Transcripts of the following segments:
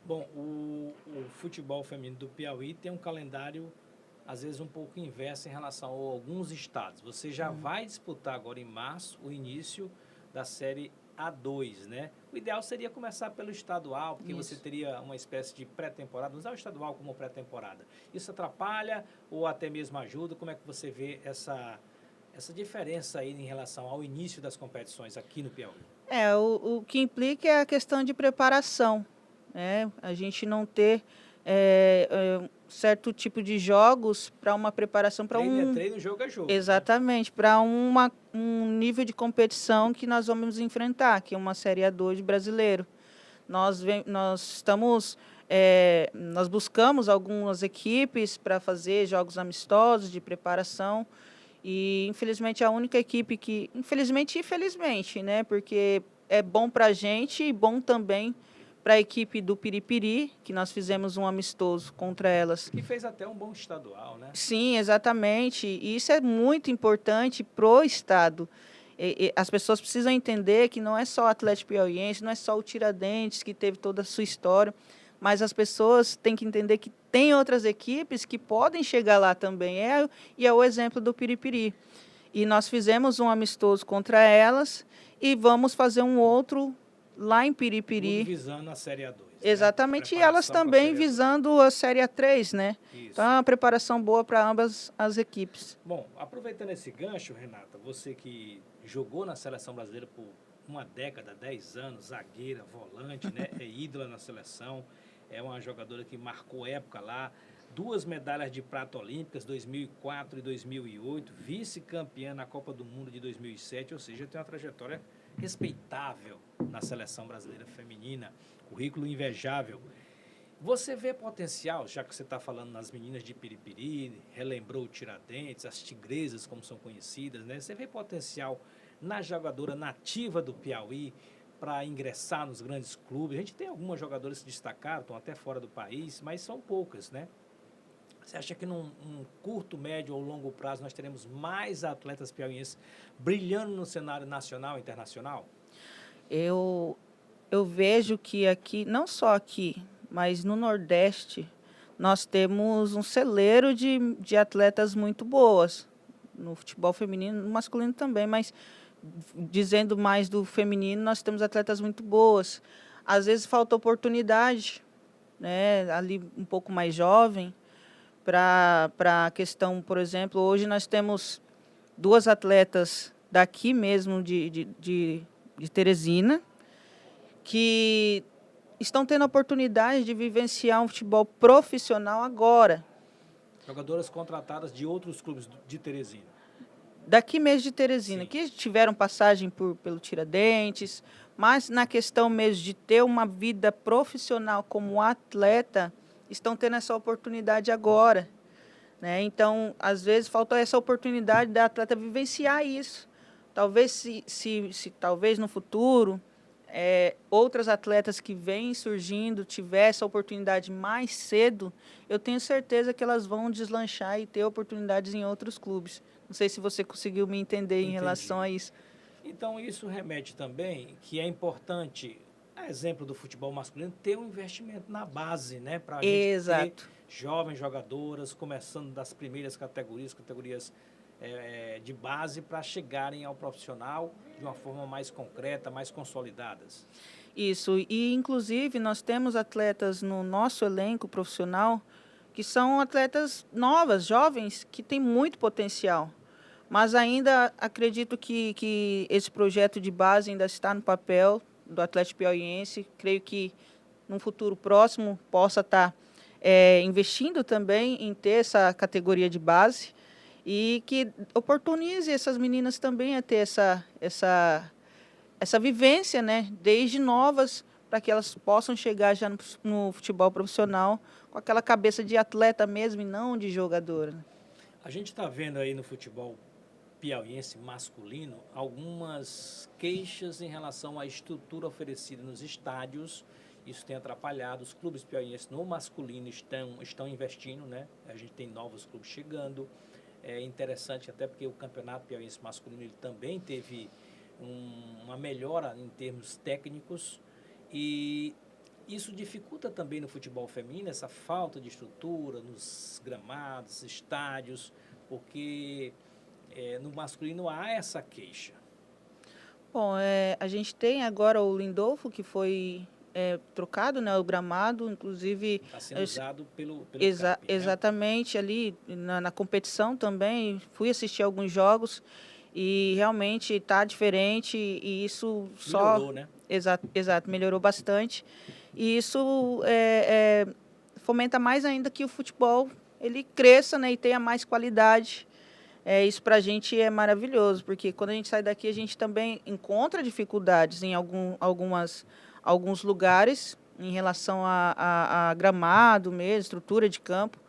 Bom, o futebol feminino do Piauí tem um calendário, às vezes, um pouco inverso em relação a alguns estados. Você já vai disputar agora em março o início da Série A2, né? O ideal seria começar pelo estadual, porque você Isso. teria uma espécie de pré-temporada, usar o estadual como pré-temporada. Isso atrapalha ou até mesmo ajuda? Como é que você vê essa diferença aí em relação ao início das competições aqui no Piauí? O que implica é a questão de preparação, né? A gente não ter certo tipo de jogos para uma preparação para Treino é um. treino, jogo é jogo, né? Exatamente, para um nível de competição que nós vamos enfrentar, que é uma Série A2 brasileiro. Nós estamos, nós buscamos algumas equipes para fazer jogos amistosos de preparação e, infelizmente, a única equipe que, infelizmente e infelizmente, né, porque é bom para a gente e bom também para a equipe do Piripiri, que nós fizemos um amistoso contra elas. Que fez até um bom estadual, né? Sim, exatamente. E isso é muito importante pro estado. As pessoas precisam entender que não é só o Atlético Piauiense, não é só o Tiradentes que teve toda a sua história, mas as pessoas têm que entender que tem outras equipes que podem chegar lá também. E é o exemplo do Piripiri. E nós fizemos um amistoso contra elas e vamos fazer um outro lá em Tudo Piripiri. visando a Série A2, né? Exatamente, e elas Preparação para a também Série A2. visando a Série A3, né? Então é Isso. uma preparação boa para ambas as equipes. Bom, aproveitando esse gancho, Renata, você que jogou na seleção brasileira por uma década, 10 anos, zagueira, volante, né? É ídola na seleção, é uma jogadora que marcou época lá, duas medalhas de prata olímpicas, 2004 e 2008, vice-campeã na Copa do Mundo de 2007, ou seja, tem uma trajetória respeitável na seleção brasileira feminina, currículo invejável. Você vê potencial, já que você está falando nas meninas de Piripiri, relembrou o Tiradentes, as tigresas, como são conhecidas, né? Você vê potencial na jogadora nativa do Piauí para ingressar nos grandes clubes? A gente tem algumas jogadoras que se destacaram, estão até fora do país, mas são poucas, né? Você acha que num curto, médio ou longo prazo nós teremos mais atletas piauienses brilhando no cenário nacional e internacional? Eu, eu vejo que aqui, não só aqui, mas no Nordeste, nós temos um celeiro de atletas muito boas. No futebol feminino, no masculino também, mas dizendo mais do feminino, nós temos atletas muito boas. Às vezes falta oportunidade, né, ali um pouco mais jovem, para a questão, por exemplo, hoje nós temos duas atletas daqui mesmo de Teresina, que estão tendo a oportunidade de vivenciar um futebol profissional agora, Jogadoras contratadas de outros clubes de Teresina. daqui mesmo de Teresina, Sim. que tiveram passagem pelo Tiradentes, mas na questão mesmo de ter uma vida profissional como atleta, estão tendo essa oportunidade agora. Né? Então, às vezes, falta essa oportunidade da atleta vivenciar isso. Talvez, se talvez no futuro, outras atletas que vêm surgindo tiver essa oportunidade mais cedo, eu tenho certeza que elas vão deslanchar e ter oportunidades em outros clubes. Não sei se você conseguiu me entender em relação Entendi. a isso. Então, isso remete também que é importante, a exemplo do futebol masculino, ter um investimento na base, né? Para a gente ter Exato. jovens jogadoras, começando das primeiras categorias de base, para chegarem ao profissional de uma forma mais concreta, mais consolidadas. Isso. E, inclusive, nós temos atletas no nosso elenco profissional que são atletas novas, jovens, que têm muito potencial. Mas ainda acredito que esse projeto de base ainda está no papel do Atlético Piauiense. Creio que num futuro próximo possa estar investindo também em ter essa categoria de base e que oportunize essas meninas também a ter essa vivência, né, desde novas, para que elas possam chegar já no futebol profissional com aquela cabeça de atleta mesmo e não de jogadora. Né? A gente está vendo aí no futebol piauiense masculino algumas queixas em relação à estrutura oferecida nos estádios. Isso tem atrapalhado. Os clubes piauienses no masculino estão investindo, né? A gente tem novos clubes chegando. É interessante até porque o campeonato piauiense masculino ele também teve uma melhora em termos técnicos e Isso dificulta também no futebol feminino, essa falta de estrutura nos gramados, estádios, porque no masculino há essa queixa. Bom, a gente tem agora o Lindolfo, que foi trocado, né, o gramado, inclusive... Está sendo usado pelo CAP, né? Exatamente, ali na competição também, fui assistir alguns jogos e realmente está diferente e isso só... Melhorou, né? Exato, melhorou bastante. E isso fomenta mais ainda que o futebol ele cresça, né, e tenha mais qualidade. Isso para a gente é maravilhoso, porque quando a gente sai daqui, a gente também encontra dificuldades em alguns lugares, em relação a gramado mesmo, estrutura de campo,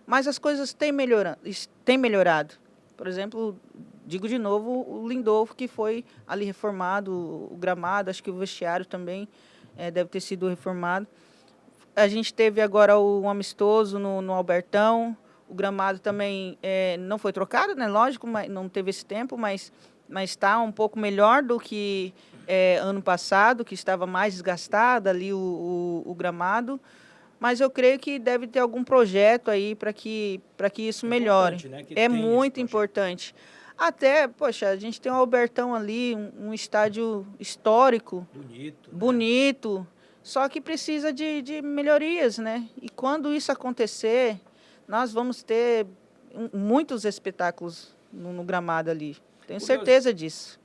mas as coisas têm melhorado. Por exemplo, digo de novo, o Lindolfo, que foi ali reformado, o gramado, acho que o vestiário também deve ter sido reformado. A gente teve agora um amistoso no Albertão. O gramado também não foi trocado, né? Lógico, mas não teve esse tempo, mas está um pouco melhor do que ano passado, que estava mais desgastado ali o gramado. Mas eu creio que deve ter algum projeto aí para que isso melhore. Né, É muito importante. Até, poxa, a gente tem o Albertão ali, um estádio histórico, bonito, né? Só que precisa de melhorias, né? E quando isso acontecer, nós vamos ter muitos espetáculos no gramado ali. Tenho certeza disso.